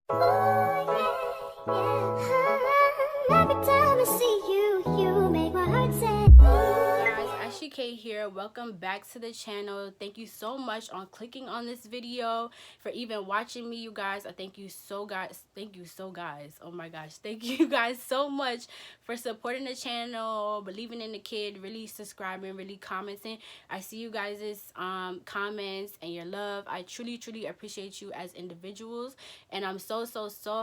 Every time I see you, you make my heart say. Guys, Ashley K here. Welcome back to the channel. Thank you so much on clicking on this video, for even watching me, you guys. I thank you so guys. Oh my gosh, thank you guys so much for supporting the channel, believing in the kid, really subscribing, really commenting. I see you guys' comments and your love. I truly appreciate you as individuals, and I'm so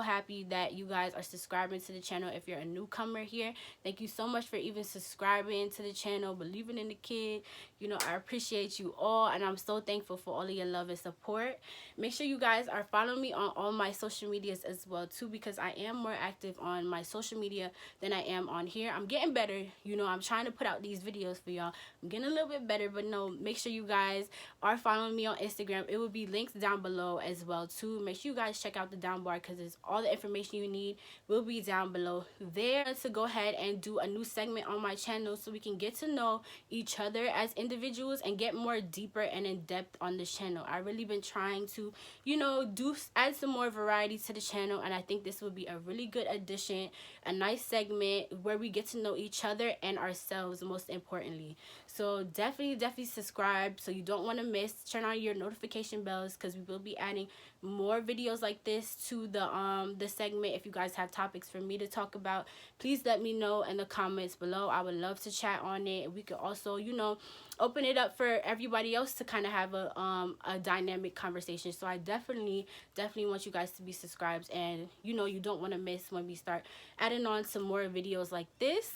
happy that you guys are subscribing to the channel. If you're a newcomer here, thank you so much for even subscribing to the channel, believing in the kid. You know, I appreciate you all, and I'm so thankful for all of your love and support. Make sure you guys are following me on all my social medias as well too, because I am more active on my social media than I am on here. I'm getting better. You know, I'm trying to put out these videos for y'all. I'm getting a little bit better, but no, make sure you guys are following me on Instagram. It will be linked down below as well too. Make sure you guys check out the down bar, because it's all the information you need will be down below there. To go ahead and do a new segment on my channel so we can get to know each other as individuals and get more deeper and in depth on this channel. I really been trying to, you know, add some more variety to the channel, and I think this would be a really good addition, a nice segment where we get to know each other and ourselves, most importantly. So definitely subscribe so you don't want to miss. Turn on your notification bells, because we will be adding more videos like this to the segment. If you guys have topics for me to talk about, please let me know in the comments below. I would love to chat on it. We could also, you know, open it up for everybody else to kind of have a dynamic conversation. So I definitely want you guys to be subscribed, and you know, you don't want to miss when we start adding on some more videos like this.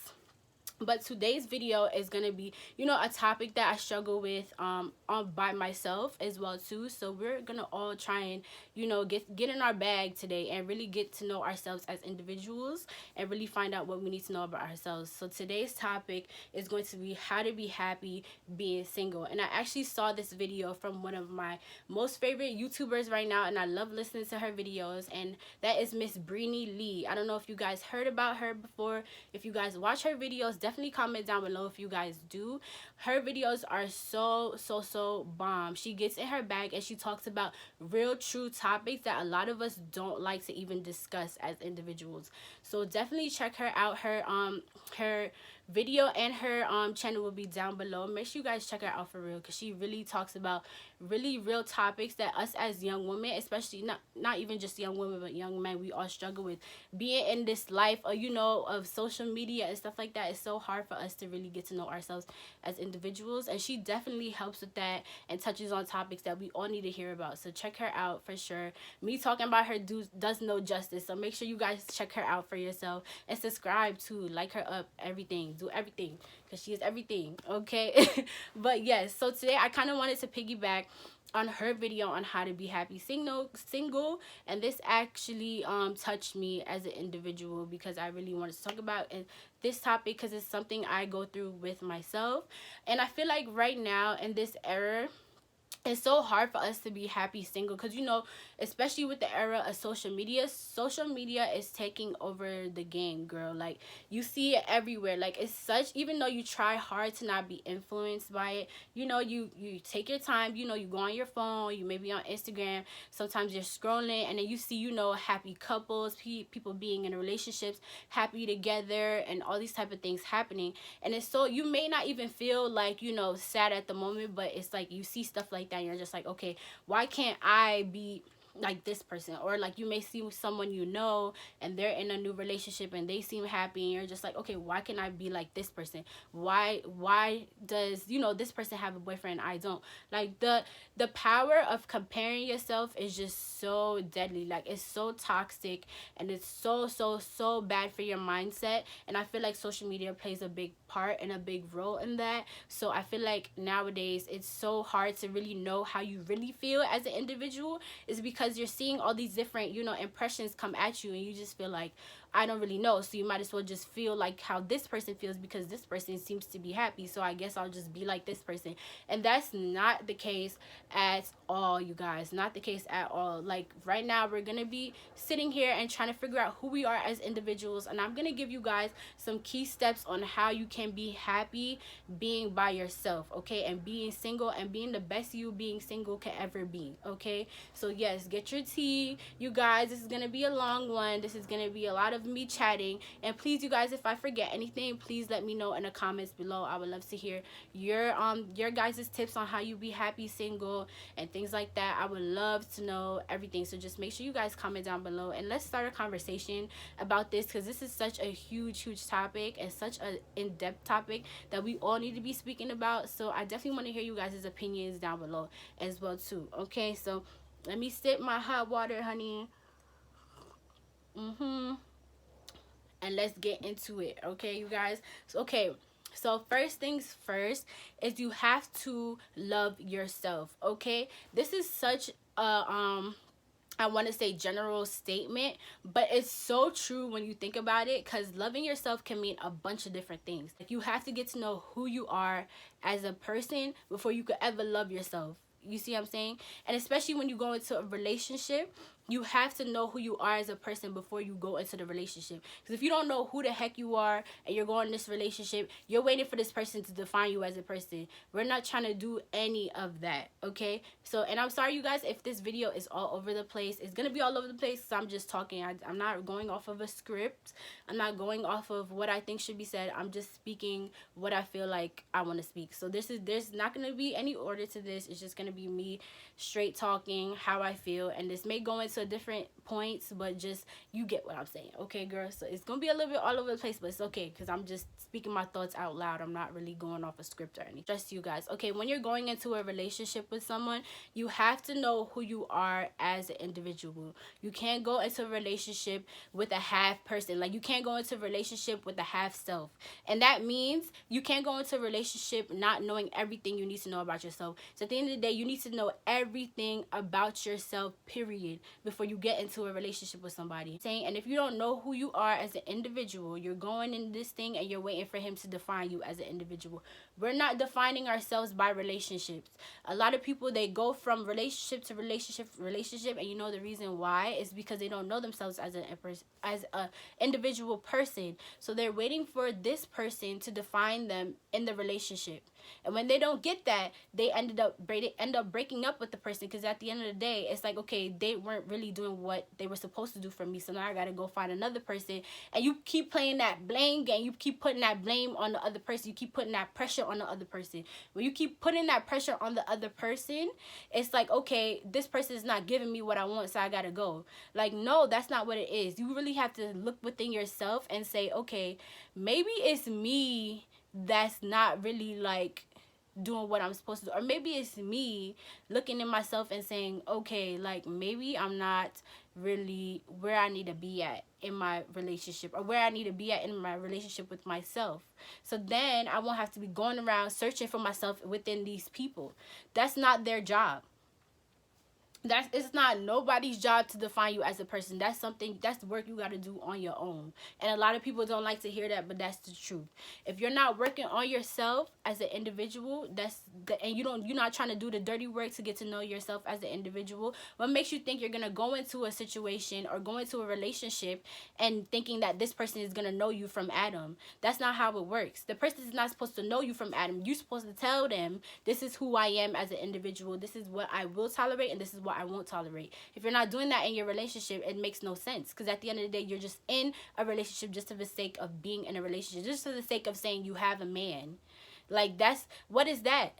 But today's video is gonna be, you know, a topic that I struggle with on by myself as well too. So we're gonna all try and, you know, get in our bag today and really get to know ourselves as individuals and really find out what we need to know about ourselves. So today's topic is going to be how to be happy being single. And I actually saw this video from one of my most favorite YouTubers right now, and I love listening to her videos, and that is Miss Breeny Lee. I don't know if you guys heard about her before. If you guys watch her videos, definitely comment down below if you guys do. Her videos are so bomb. She gets in her bag and she talks about real true topics that a lot of us don't like to even discuss as individuals. So definitely check her out. Her video and her channel will be down below. Make sure you guys check her out for real, because she really talks about really real topics that us as young women, especially not even just young women but young men, we all struggle with. Being in this life of, you know, of social media and stuff like that, it's so hard for us to really get to know ourselves as individuals, and she definitely helps with that and touches on topics that we all need to hear about. So check her out for sure. Me talking about her does no justice, so make sure you guys check her out for yourself and subscribe too, like her up, everything, do everything, because she is everything, okay? But yes, so today I kind of wanted to piggyback on her video on how to be happy single, and this actually touched me as an individual, because I really wanted to talk about this topic, because it's something I go through with myself. And I feel like right now in this era, it's so hard for us to be happy single, because, you know, especially with the era of social media is taking over the game, girl. Like, you see it everywhere. Like, it's such, even though you try hard to not be influenced by it, you know, you take your time, you know, you go on your phone, you may be on Instagram, sometimes you're scrolling, and then you see, you know, happy couples, people being in relationships, happy together, and all these type of things happening. And it's so, you may not even feel like, you know, sad at the moment, but it's like you see stuff like that and you're just like, okay, why can't I be like this person? Or like, you may see someone, you know, and they're in a new relationship and they seem happy, and you're just like, okay, why can I be like this person? Why does, you know, this person have a boyfriend and I don't? Like, the power of comparing yourself is just so deadly. Like, it's so toxic, and it's so bad for your mindset. And I feel like social media plays a big part and a big role in that. So I feel like nowadays it's so hard to really know how you really feel as an individual, is because you're seeing all these different, you know, impressions come at you, and you just feel like, I don't really know. So you might as well just feel like how this person feels, because this person seems to be happy, so I guess I'll just be like this person. And that's not the case at all, you guys. Not the case at all. Like, right now we're gonna be sitting here and trying to figure out who we are as individuals, and I'm gonna give you guys some key steps on how you can be happy being by yourself, okay, and being single, and being the best you being single can ever be, okay? So yes, get your tea, you guys. This is gonna be a long one. This is gonna be a lot of me chatting, and please, you guys, if I forget anything, please let me know in the comments below. I would love to hear your guys' tips on how you be happy single and things like that. I would love to know everything. So just make sure you guys comment down below, and let's start a conversation about this, because this is such a huge topic and such an in-depth topic that we all need to be speaking about. So I definitely want to hear you guys' opinions down below as well too. Okay, so let me sip my hot water, honey. And let's get into it, okay, you guys? So, okay, so first things first is you have to love yourself, okay? This is such a I want to say general statement, but it's so true when you think about it, because loving yourself can mean a bunch of different things. Like, you have to get to know who you are as a person before you could ever love yourself. You see what I'm saying? And especially when you go into a relationship, you have to know who you are as a person before you go into the relationship. Because if you don't know who the heck you are and you're going in this relationship, you're waiting for this person to define you as a person. We're not trying to do any of that, okay? So, and I'm sorry, you guys, if this video is all over the place. It's going to be all over the place, so I'm just talking. I'm not going off of a script. I'm not going off of what I think should be said. I'm just speaking what I feel like I want to speak. So there's not going to be any order to this. It's just going to be me straight talking how I feel, and this may go into different points, but just you get what I'm saying, okay, girl? So it's gonna be a little bit all over the place, but it's okay, because I'm just speaking my thoughts out loud. I'm not really going off a script or anything. Trust you guys. Okay, when you're going into a relationship with someone, you have to know who you are as an individual. You can't go into a relationship with a half person. Like, you can't go into a relationship with a half self, and that means you can't go into a relationship not knowing everything you need to know about yourself. So at the end of the day, you need to know everything about yourself, period, before you get into a relationship with somebody. And if you don't know who you are as an individual, you're going in this thing and you're waiting for him to define you as an individual. We're not defining ourselves by relationships. A lot of people, they go from relationship to relationship, and you know the reason why is because they don't know themselves as a individual person. So they're waiting for this person to define them in the relationship. And when they don't get that, they end up breaking up with the person, because at the end of the day, it's like, okay, they weren't really doing what they were supposed to do for me, so now I gotta go find another person. And you keep playing that blame game. You keep putting that blame on the other person. You keep putting that pressure on the other person. When you keep putting that pressure on the other person, it's like, okay, this person is not giving me what I want, so I gotta go. Like, no, that's not what it is. You really have to look within yourself and say, okay, maybe it's me that's not really like doing what I'm supposed to do, or maybe it's me looking in myself and saying, okay, like, maybe I'm not really where I need to be at in my relationship, or where I need to be at in my relationship with myself. So then I won't have to be going around searching for myself within these people. That's not their job. It's not nobody's job to define you as a person. That's the work you got to do on your own. And a lot of people don't like to hear that, but that's the truth. If you're not working on yourself as an individual, and you're not trying to do the dirty work to get to know yourself as an individual, what makes you think you're going to go into a situation or go into a relationship and thinking that this person is going to know you from Adam? That's not how it works. The person is not supposed to know you from Adam. You're supposed to tell them, this is who I am as an individual. This is what I will tolerate, and this is what I won't tolerate. If you're not doing that in your relationship, it makes no sense, because at the end of the day, you're just in a relationship just for the sake of being in a relationship, just for the sake of saying you have a man. Like, what is that?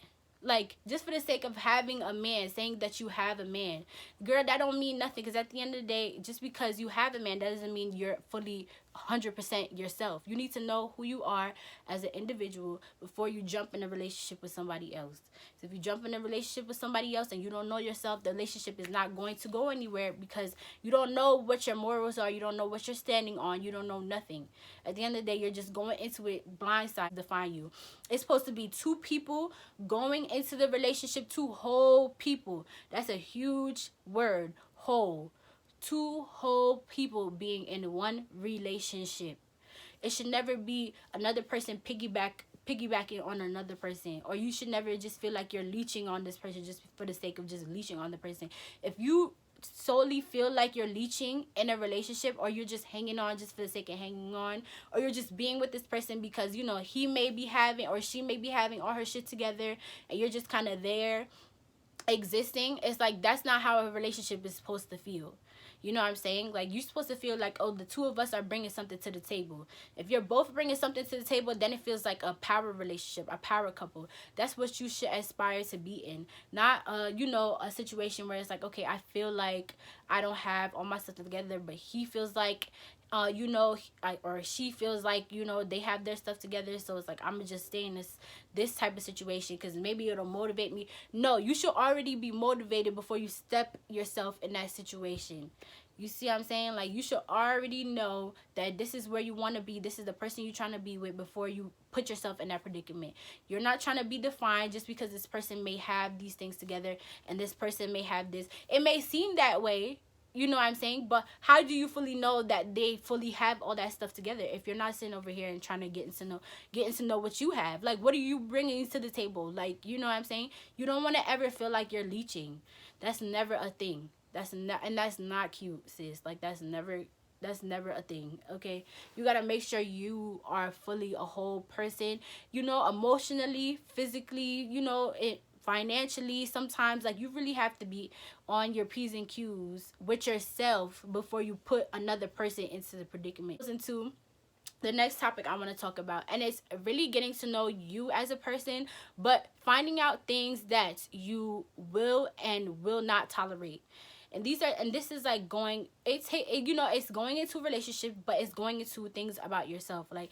Like, just for the sake of having a man, saying that you have a man. Girl, that don't mean nothing, because at the end of the day, just because you have a man, that doesn't mean you're fully 100% yourself. You need to know who you are as an individual before you jump in a relationship with somebody else. So if you jump in a relationship with somebody else and you don't know yourself, the relationship is not going to go anywhere, because you don't know what your morals are. You don't know what you're standing on. You don't know nothing. At the end of the day, you're just going into it blindsided to define you. It's supposed to be two people going into the relationship, two whole people. That's a huge word, whole. two whole people being in one relationship. It should never be another person piggybacking on another person, or you should never just feel like you're leeching on this person just for the sake of just leeching on the person. If you solely feel like you're leeching in a relationship, or you're just hanging on just for the sake of hanging on, or you're just being with this person because you know he may be having or she may be having all her shit together and you're just kind of there existing, it's like that's not how a relationship is supposed to feel. You know what I'm saying? Like, you're supposed to feel like, oh, the two of us are bringing something to the table. If you're both bringing something to the table, then it feels like a power relationship, a power couple. That's what you should aspire to be in. Not, you know, a situation where it's like, okay, I feel like I don't have all my stuff together, but he feels like, you know, or she feels like, you know, they have their stuff together. So it's like, I'm gonna just stay in this type of situation because maybe it'll motivate me. No, you should already be motivated before you step yourself in that situation. You see what I'm saying? Like, you should already know that this is where you want to be. This is the person you're trying to be with before you put yourself in that predicament. You're not trying to be defined just because this person may have these things together and this person may have this. It may seem that way. You know what I'm saying? But how do you fully know that they fully have all that stuff together if you're not sitting over here and trying to getting to know what you have? Like, what are you bringing to the table? Like, you know what I'm saying? You don't want to ever feel like you're leeching. That's never a thing. That's not cute, sis. Like, that's never a thing. Okay, you gotta make sure you are fully a whole person, you know, emotionally, physically, you know, financially. Sometimes, like, you really have to be on your P's and Q's with yourself before you put another person into the predicament. Into the next topic I want to talk about, and it's really getting to know you as a person, but finding out things that you will and will not tolerate. And this is like you know, it's going into a relationship, but it's going into things about yourself. Like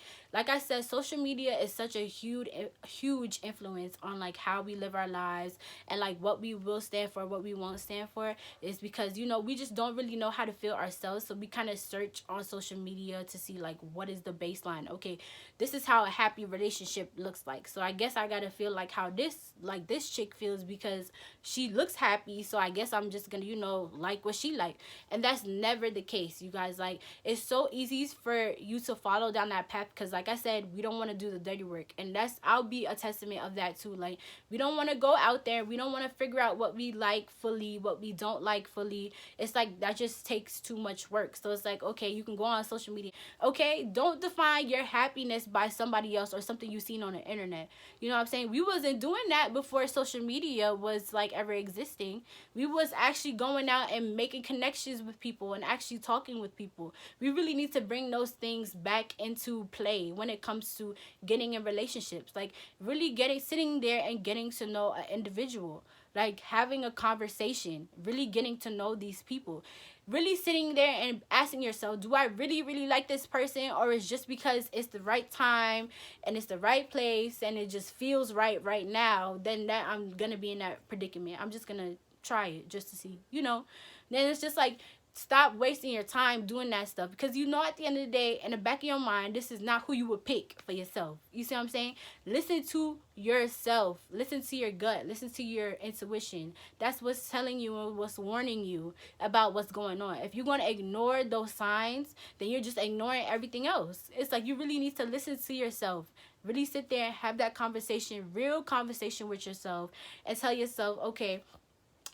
I said, social media is such a huge influence on like how we live our lives and like what we will stand for, what we won't stand for. Is because, you know, we just don't really know how to feel ourselves, so we kind of search on social media to see like what is the baseline. Okay, this is how a happy relationship looks like, so I guess I gotta feel like how this chick feels because she looks happy, so I guess I'm just gonna, you know, like what she like. And that's never the case, you guys. Like, it's so easy for you to follow down that path because, like I said, we don't want to do the dirty work. And I'll be a testament of that too. Like, we don't want to go out there, we don't want to figure out what we like fully, what we don't like fully. It's like that just takes too much work. So it's like, okay, you can go on social media. Okay, don't define your happiness by somebody else or something you've seen on the internet. You know what I'm saying? We wasn't doing that before social media was like ever existing. We was actually going out and making connections with people and actually talking with people. We really need to bring those things back into play when it comes to getting in relationships. Like, really sitting there and getting to know an individual. Like, having a conversation, really getting to know these people. Really sitting there and asking yourself, do I really like this person, or is just because it's the right time and it's the right place and it just feels right now, then that I'm gonna be in that predicament. I'm just gonna try it just to see, you know. Then it's just like, stop wasting your time doing that stuff, because you know at the end of the day, in the back of your mind, this is not who you would pick for yourself. You see what I'm saying? Listen to yourself. Listen to your gut. Listen to your intuition. That's what's telling you and what's warning you about what's going on. If you're going to ignore those signs, then you're just ignoring everything else. It's like, you really need to listen to yourself. Really sit there and have that conversation, real conversation with yourself, and tell yourself, okay,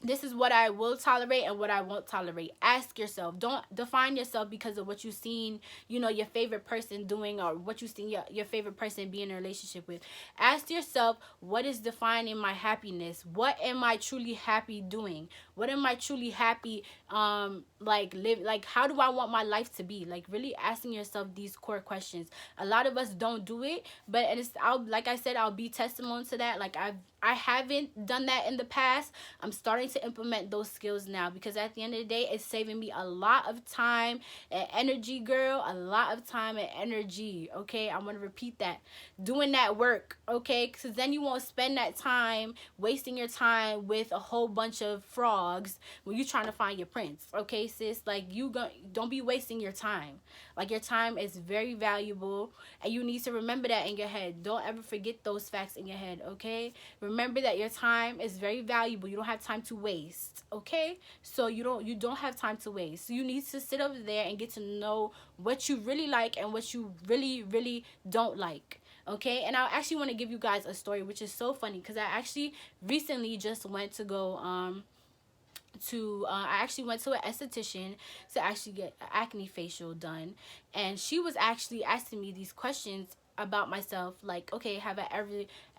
this is what I will tolerate and what I won't tolerate. Ask yourself. Don't define yourself because of what you've seen, you know, your favorite person doing, or what you've seen your favorite person be in a relationship with. Ask yourself, what is defining my happiness? What am I truly happy doing? What am I truly happy like how do I want my life to be? Like, really asking yourself these core questions. A lot of us don't do it, but like I said, I'll be testimony to that. Like, I haven't done that in the past. I'm starting to implement those skills now, because at the end of the day, it's saving me a lot of time and energy, girl. A lot of time and energy, okay? I want to repeat that. Doing that work, okay? Because then you won't spend that time wasting your time with a whole bunch of frogs when you're trying to find your prince, okay, sis? Like, don't be wasting your time. Like, your time is very valuable, and you need to remember that in your head. Don't ever forget those facts in your head, okay? Remember remember that your time is very valuable. You don't have time to waste, okay? So you don't have time to waste. So you need to sit over there and get to know what you really like and what you really don't like, okay? And I actually want to give you guys a story, which is so funny, because I actually recently just went to go I actually went to an esthetician to actually get an acne facial done, and she was actually asking me these questions about myself, like, okay, have I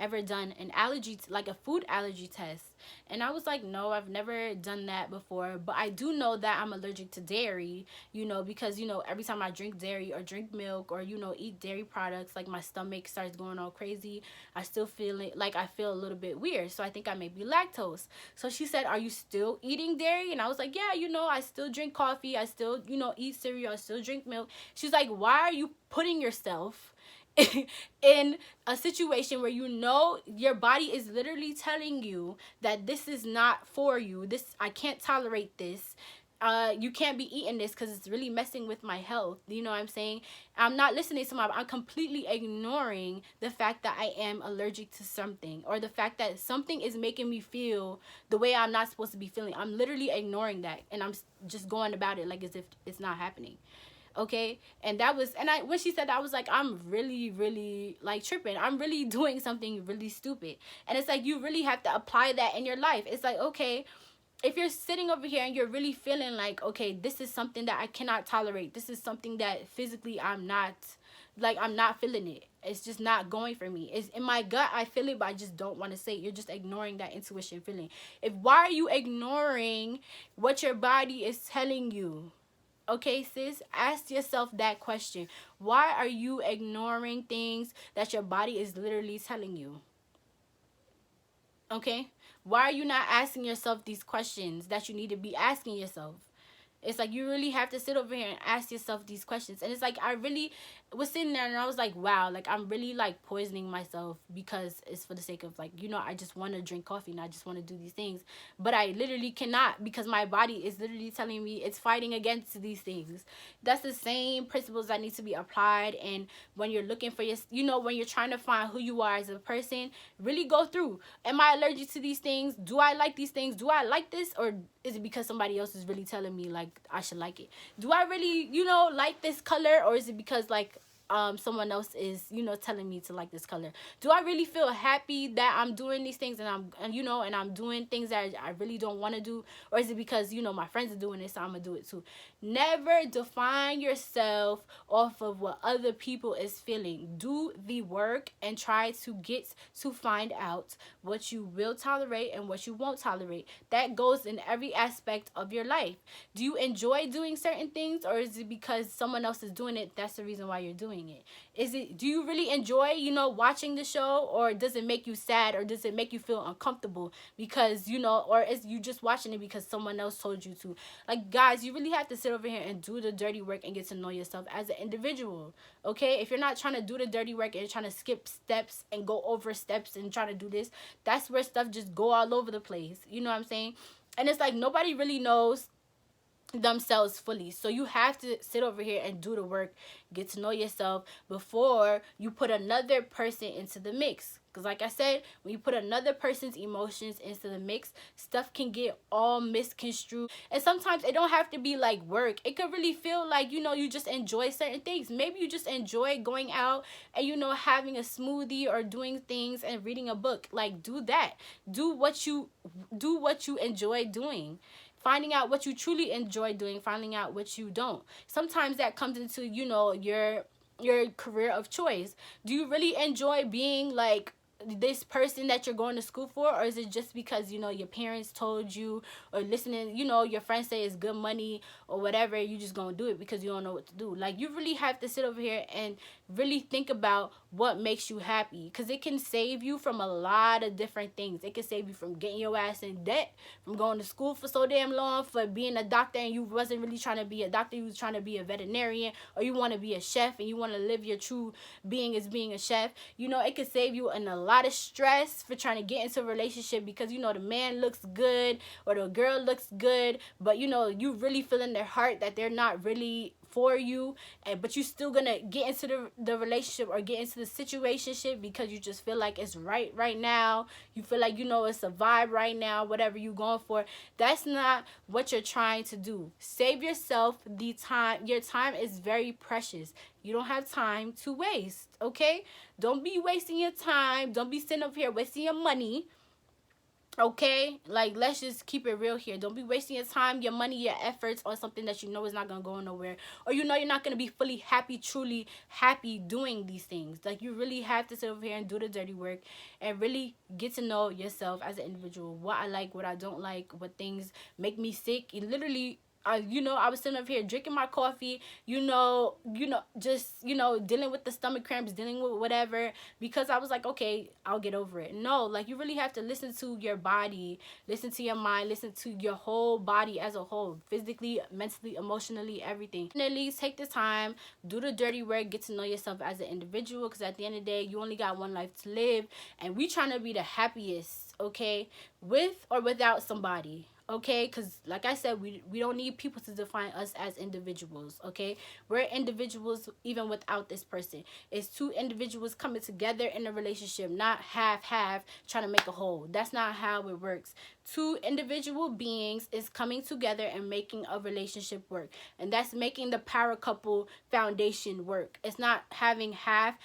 ever done an allergy, like a food allergy test? And I was like, no, I've never done that before, but I do know that I'm allergic to dairy, because every time I drink dairy or drink milk or eat dairy products, like my stomach starts going all crazy. I still feel it, like I feel a little bit weird, so I think I may be lactose. So she said, are you still eating dairy? And I was like, yeah, I still drink coffee, I still eat cereal, I still drink milk. She's like, why are you putting yourself in a situation where your body is literally telling you that this is not for you, I can't tolerate this, you can't be eating this because it's really messing with my health? You know what I'm saying? I'm not listening to I'm completely ignoring the fact that I am allergic to something, or the fact that something is making me feel the way I'm not supposed to be feeling. I'm literally ignoring that, and I'm just going about it like as if it's not happening. Okay, and when she said that, I was like, I'm really like tripping. I'm really doing something really stupid. And it's like, you really have to apply that in your life. It's like, okay, if you're sitting over here and you're really feeling like, okay, this is something that I cannot tolerate, this is something that physically I'm not feeling it, it's just not going for me, it's in my gut, I feel it, but I just don't want to say it. You're just ignoring that intuition feeling. Why are you ignoring what your body is telling you? Okay, sis, ask yourself that question. Why are you ignoring things that your body is literally telling you? Okay? Why are you not asking yourself these questions that you need to be asking yourself? It's like, you really have to sit over here and ask yourself these questions. And it's like, I really was sitting there and I was like, wow, like I'm really like poisoning myself because it's for the sake of like, I just want to drink coffee and I just want to do these things. But I literally cannot, because my body is literally telling me it's fighting against these things. That's the same principles that need to be applied. And when you're looking for when you're trying to find who you are as a person, really go through, am I allergic to these things? Do I like these things? Do I like this? Or is it because somebody else is really telling me like I should like it? Do I really like this color? Or is it because like someone else is telling me to like this color? Do I really feel happy that I'm doing these things and I'm doing things that I really don't want to do? Or is it because my friends are doing this, so I'm gonna do it too? Never define yourself off of what other people is feeling. Do the work and try to get to find out what you will tolerate and what you won't tolerate. That goes in every aspect of your life. Do you enjoy doing certain things, or is it because someone else is doing it, that's the reason why you're doing it? Do you really enjoy watching the show, or does it make you sad, or does it make you feel uncomfortable because or is you just watching it because someone else told you to? Like, guys, you really have to sit over here and do the dirty work and get to know yourself as an individual. Okay, if you're not trying to do the dirty work and you're trying to skip steps and go over steps and try to do this, that's where stuff just go all over the place. You know what I'm saying? And it's like, nobody really knows themselves fully, so you have to sit over here and do the work, get to know yourself before you put another person into the mix. Because like I said, when you put another person's emotions into the mix, stuff can get all misconstrued. And sometimes it don't have to be like work. It could really feel like you just enjoy certain things. Maybe you just enjoy going out and having a smoothie or doing things and reading a book. Like, do that. Do what you enjoy doing. Finding out what you truly enjoy doing, finding out what you don't. Sometimes that comes into your career of choice. Do you really enjoy being like this person that you're going to school for, or is it just because your parents told you, or listening, your friends say it's good money or whatever, you just gonna do it because you don't know what to do? Like, you really have to sit over here and really think about what makes you happy, because it can save you from a lot of different things. It can save you from getting your ass in debt, from going to school for so damn long for being a doctor, and you wasn't really trying to be a doctor, you was trying to be a veterinarian, or you want to be a chef and you want to live your true being as being a chef. It could save you in a lot of stress for trying to get into a relationship because the man looks good or the girl looks good, but you really feel in their heart that they're not really for you, but you still gonna get into the relationship or get into the situationship because you just feel like it's right now. You feel like, you know, it's a vibe right now, whatever you going for. That's not what you're trying to do. Save yourself the time. Your time is very precious. You don't have time to waste, okay? Don't be wasting your time. Don't be sitting up here wasting your money. Okay, like, let's just keep it real here. Don't be wasting your time, your money, your efforts on something that you know is not gonna go nowhere, or you know you're not gonna be fully happy, truly happy doing these things. Like, you really have to sit over here and do the dirty work and really get to know yourself as an individual. What I like, what I don't like, what things make me sick. And literally, you know, I was sitting up here drinking my coffee, just, dealing with the stomach cramps, dealing with whatever, because I was like, okay, I'll get over it. No, like, you really have to listen to your body, listen to your mind, listen to your whole body as a whole, physically, mentally, emotionally, everything. And at least take the time, do the dirty work, get to know yourself as an individual, because at the end of the day, you only got one life to live, and we trying to be the happiest, okay, with or without somebody. Okay, because like I said, we don't need people to define us as individuals. Okay, we're individuals even without this person. It's two individuals coming together in a relationship, not half trying to make a whole. That's not how it works. Two individual beings is coming together and making a relationship work, and that's making the power couple foundation work. It's not having half.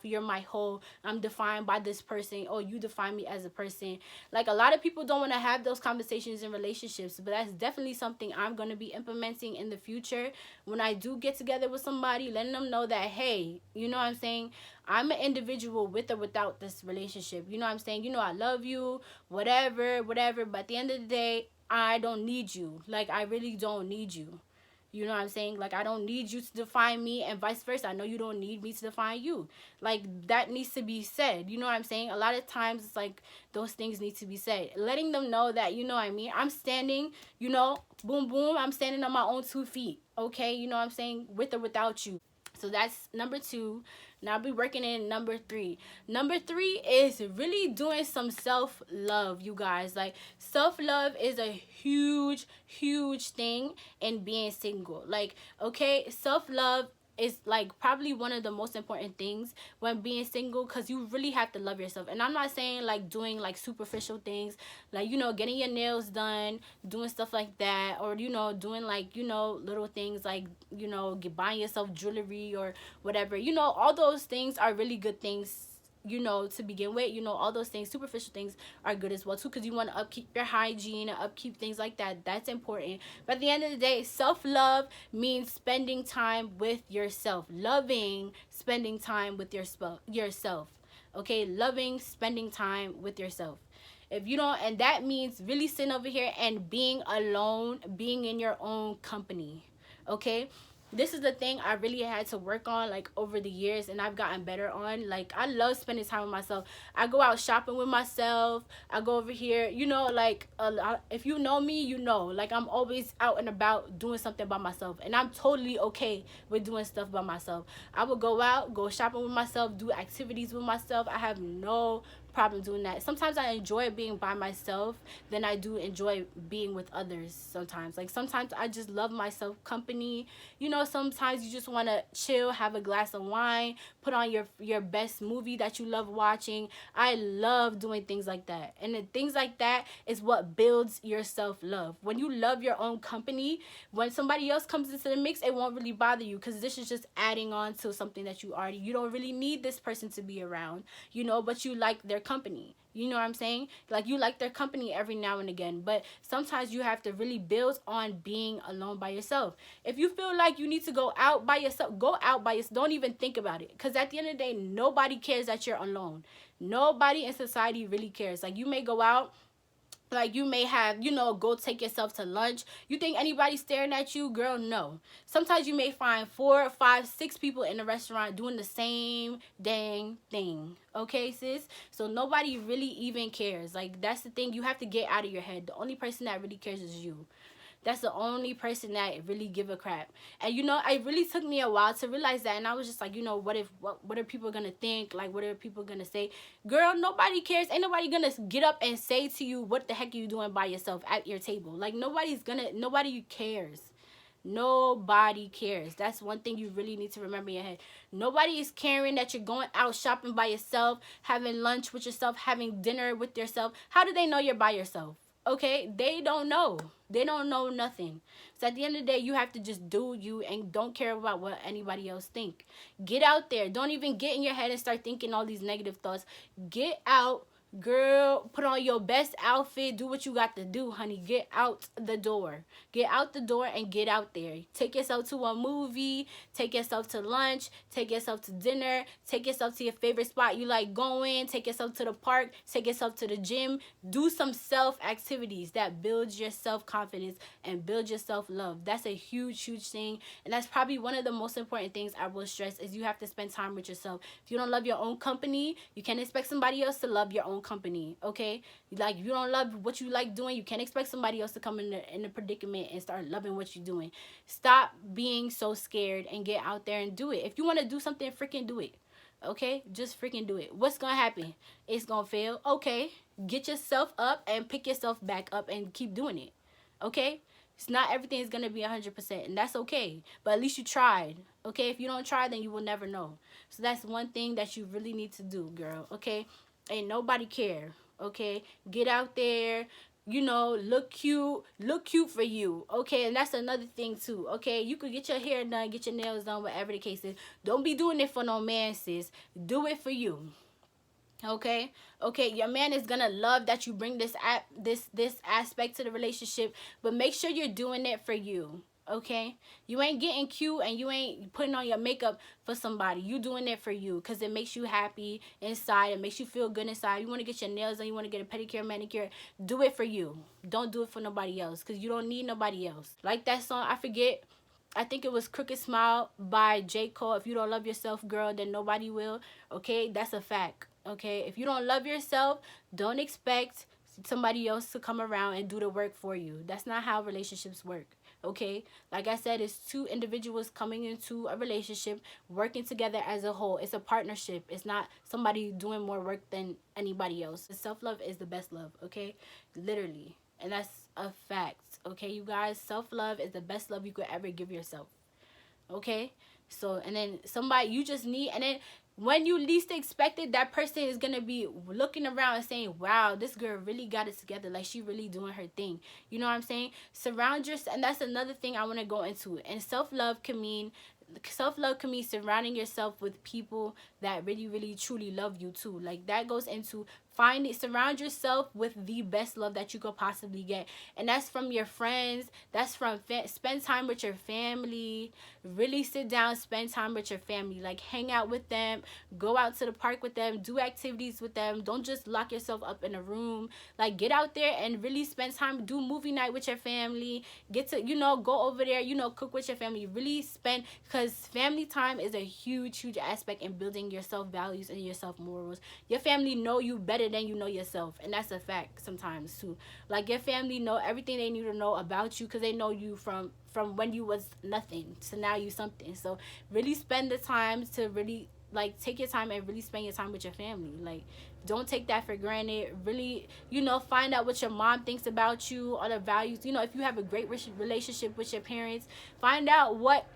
You're my whole, I'm defined by this person, or you define me as a person. Like, a lot of people don't want to have those conversations in relationships, but that's definitely something I'm going to be implementing in the future when I do get together with somebody, letting them know that, hey, you know what I'm saying, I'm an individual with or without this relationship. You know what I'm saying? You know, I love you, whatever, but at the end of the day, I don't need you. Like, I really don't need you. You know what I'm saying? Like, I don't need you to define me, and vice versa. I know you don't need me to define you. Like, that needs to be said. You know what I'm saying? A lot of times, it's like, those things need to be said. Letting them know that, you know what I mean? I'm standing, boom, boom. I'm standing on my own 2 feet. Okay? You know what I'm saying? With or without you. So that's number 2. Now I'll be working in number 3. Number 3 is really doing some self-love, you guys. Like, self-love is a huge thing in being single. Like, okay, self-love is like probably one of the most important things when being single, because you really have to love yourself. And I'm not saying like doing like superficial things, like, getting your nails done, doing stuff like that, or doing like, little things like, buying yourself jewelry or whatever. All those things are really good things, to begin with. All those things, superficial things, are good as well too, because you want to upkeep your hygiene, upkeep things like that. That's important. But at the end of the day, self-love means spending time with yourself, loving spending time with yourself. Okay, loving spending time with yourself. If you don't, and that means really sitting over here and being alone, being in your own company. Okay, this is the thing I really had to work on, like, over the years, and I've gotten better on. Like, I love spending time with myself. I go out shopping with myself. I go over here, like, if you know me, like, I'm always out and about doing something by myself, and I'm totally okay with doing stuff by myself. I would go out, go shopping with myself, do activities with myself. I have no problem doing that. Sometimes I enjoy being by myself than I do enjoy being with others. Sometimes, like, sometimes I just love myself company. Sometimes you just want to chill, have a glass of wine, put on your best movie that you love watching. I love doing things like that, and things like that is what builds your self-love. When you love your own company, when somebody else comes into the mix, it won't really bother you, because this is just adding on to something that you don't really need this person to be around, but you like their company. You know what I'm saying? Like, you like their company every now and again, but sometimes you have to really build on being alone by yourself. If you feel like you need to go out by yourself, go out by yourself. Don't even think about it, because at the end of the day, nobody cares that you're alone. Nobody in society really cares. Like, you may go out, like, you may have, go take yourself to lunch. You think anybody's staring at you? Girl, no. Sometimes you may find 4, 5, 6 people in a restaurant doing the same dang thing. Okay, sis? So nobody really even cares. Like, that's the thing. You have to get out of your head. The only person that really cares is you. That's the only person that really give a crap. And it really took me a while to realize that. And I was just like, what are people gonna think? Like, what are people gonna say? Girl, nobody cares. Ain't nobody gonna get up and say to you, what the heck are you doing by yourself at your table? Like, nobody cares. Nobody cares. That's one thing you really need to remember in your head. Nobody is caring that you're going out shopping by yourself, having lunch with yourself, having dinner with yourself. How do they know you're by yourself? Okay, they don't know. They don't know nothing. So at the end of the day, you have to just do you and don't care about what anybody else think. Get out there. Don't even get in your head and start thinking all these negative thoughts. Get out. Girl, put on your best outfit. Do what you got to do, honey. Get out the door. Get out the door and get out there. Take yourself to a movie. Take yourself to lunch. Take yourself to dinner. Take yourself to your favorite spot you like going. Take yourself to the park. Take yourself to the gym. Do some self-activities that builds your self-confidence and build your self-love. That's a huge, huge thing. And that's probably one of the most important things I will stress is you have to spend time with yourself. If you don't love your own company, you can't expect somebody else to love your own company, okay? Like, if you don't love what you like doing, you can't expect somebody else to come in the predicament and start loving what you're doing. Stop being so scared and get out there and do it. If you want to do something, freaking do it, okay? Just freaking do it. What's gonna happen? It's gonna fail. Okay, get yourself up and pick yourself back up and keep doing it, okay? It's not everything is gonna be 100%, and that's okay, but at least you tried, okay? If you don't try, then you will never know. So that's one thing that you really need to do, girl, okay? Ain't nobody care, okay? Get out there, you know, look cute for you, okay? And that's another thing too, okay? You could get your hair done, get your nails done, whatever the case is. Don't be doing it for no man, sis. Do it for you, okay? Okay, your man is gonna love that you bring this aspect to the relationship, but make sure you're doing it for you, okay? You ain't getting cute and you ain't putting on your makeup for somebody. You doing it for you because it makes you happy inside. It makes you feel good inside. You want to get your nails done, you want to get a pedicure, manicure. Do it for you. Don't do it for nobody else because you don't need nobody else. Like that song, I think it was Crooked Smile by J. Cole. If you don't love yourself, girl, then nobody will. Okay, that's a fact. Okay, if you don't love yourself, don't expect somebody else to come around and do the work for you. That's not how relationships work. Okay, like I said, it's two individuals coming into a relationship, working together as a whole. It's a partnership. It's not somebody doing more work than anybody else. Self-love is the best love, okay? Literally. And that's a fact, okay, you guys? Self-love is the best love you could ever give yourself, okay? So, and then somebody you just need, and then when you least expect it, that person is going to be looking around and saying, wow, this girl really got it together. Like, she really doing her thing. You know what I'm saying? Surround yourself. And that's another thing I want to go into. And self-love can mean surrounding yourself with people that really, really, truly love you too. Like, that goes into surround yourself with the best love that you could possibly get, and that's from your friends. That's from spend time with your family. Really sit down, spend time with your family. Like, hang out with them, go out to the park with them, do activities with them. Don't just lock yourself up in a room. Like, get out there and really spend time. Do movie night with your family. Get to, you know, go over there, you know, cook with your family. Really spend, because family time is a huge, huge aspect in building your self values and your self morals. Your family know you better than you know yourself, and that's a fact sometimes too. Like, your family know everything they need to know about you because they know you from when you was nothing to now you something. So really spend the time to really, like, take your time and really spend your time with your family. Like, don't take that for granted. Really, you know, find out what your mom thinks about you, all the values. You know, if you have a great relationship with your parents, find out what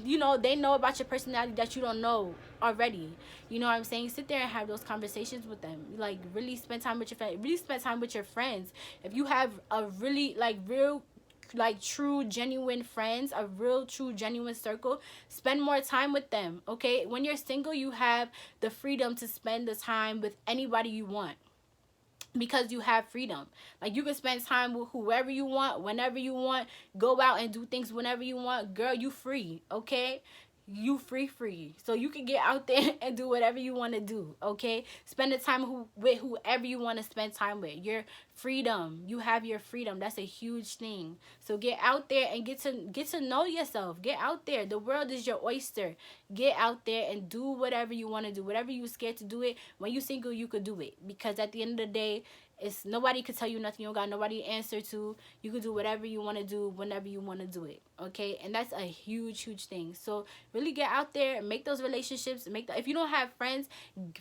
you know they know about your personality that you don't know already. You know what I'm saying? Sit there and have those conversations with them. Like, really spend time with your family. Really spend time with your friends. If you have a really, like, real, like, true, genuine friends, a real, true, genuine circle, spend more time with them, okay? When you're single, you have the freedom to spend the time with anybody you want, because you have freedom. Like, you can spend time with whoever you want, whenever you want, go out and do things whenever you want. Girl, you free, okay? You free. So you can get out there and do whatever you want to do, okay? Spend the time with whoever you want to spend time with. Your freedom. You have your freedom. That's a huge thing. So get out there and get to know yourself. Get out there. The world is your oyster. Get out there and do whatever you want to do. Whatever you're scared to do it. When you're single, you could do it. Because at the end of the day, it's nobody could tell you nothing. You don't got nobody to answer to. You could do whatever you want to do whenever you want to do it, okay? And that's a huge thing. So really get out there, make those relationships. If you don't have friends,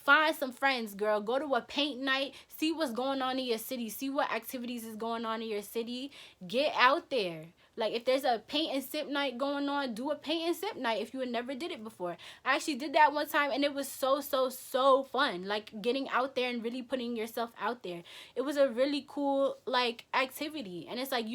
find some friends, girl. Go to a paint night. See what's going on in your city. See what activities is going on in your city. Get out there. Like if there's a paint and sip night going on, do a paint and sip night if you had never did it before. I actually did that one time and it was so fun. Like getting out there and really putting yourself out there. It was a really cool like activity, and it's like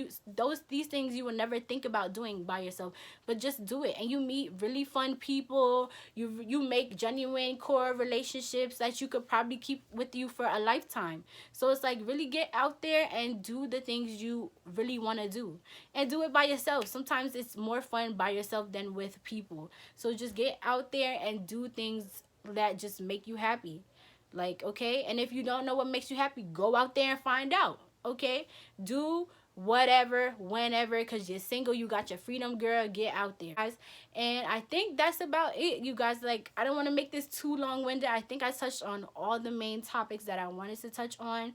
these things you would never think about doing by yourself, but just do it and you meet really fun people. You make genuine core relationships that you could probably keep with you for a lifetime. So it's like really get out there and do the things you really want to do, and do it by yourself. Sometimes it's more fun by yourself than with people. So just get out there and do things that just make you happy. Like, okay? And if you don't know what makes you happy, go out there and find out. Okay? Do whatever, whenever, because you're single, you got your freedom, girl. Get out there, guys. And I think that's about it, you guys. Like, I don't want to make this too long-winded. I think I touched on all the main topics that I wanted to touch on.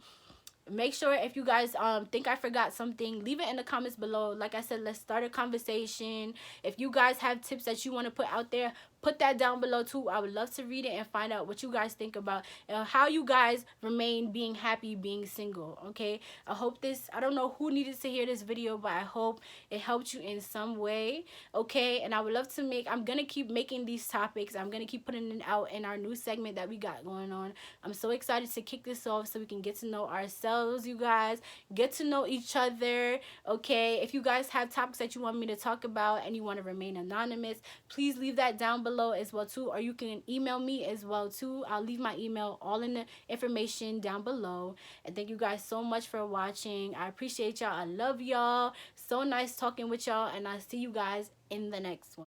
Make sure if you guys think I forgot something, leave it in the comments below. Like I said, let's start a conversation. If you guys have tips that you want to put out there, put that down below too. I would love to read it and find out what you guys think about how you guys remain being happy being single. Okay, I hope this, I don't know who needed to hear this video, but I hope it helped you in some way. Okay, and I would love to I'm gonna keep making these topics. I'm gonna keep putting it out in our new segment that we got going on. I'm so excited to kick this off so we can get to know ourselves, you guys, get to know each other. Okay, if you guys have topics that you want me to talk about and you want to remain anonymous, please leave that down below as well too, or you can email me as well too. I'll leave my email all in the information down below. And thank you guys so much for watching. I appreciate y'all. I love y'all. So nice talking with y'all, and I'll see you guys in the next one.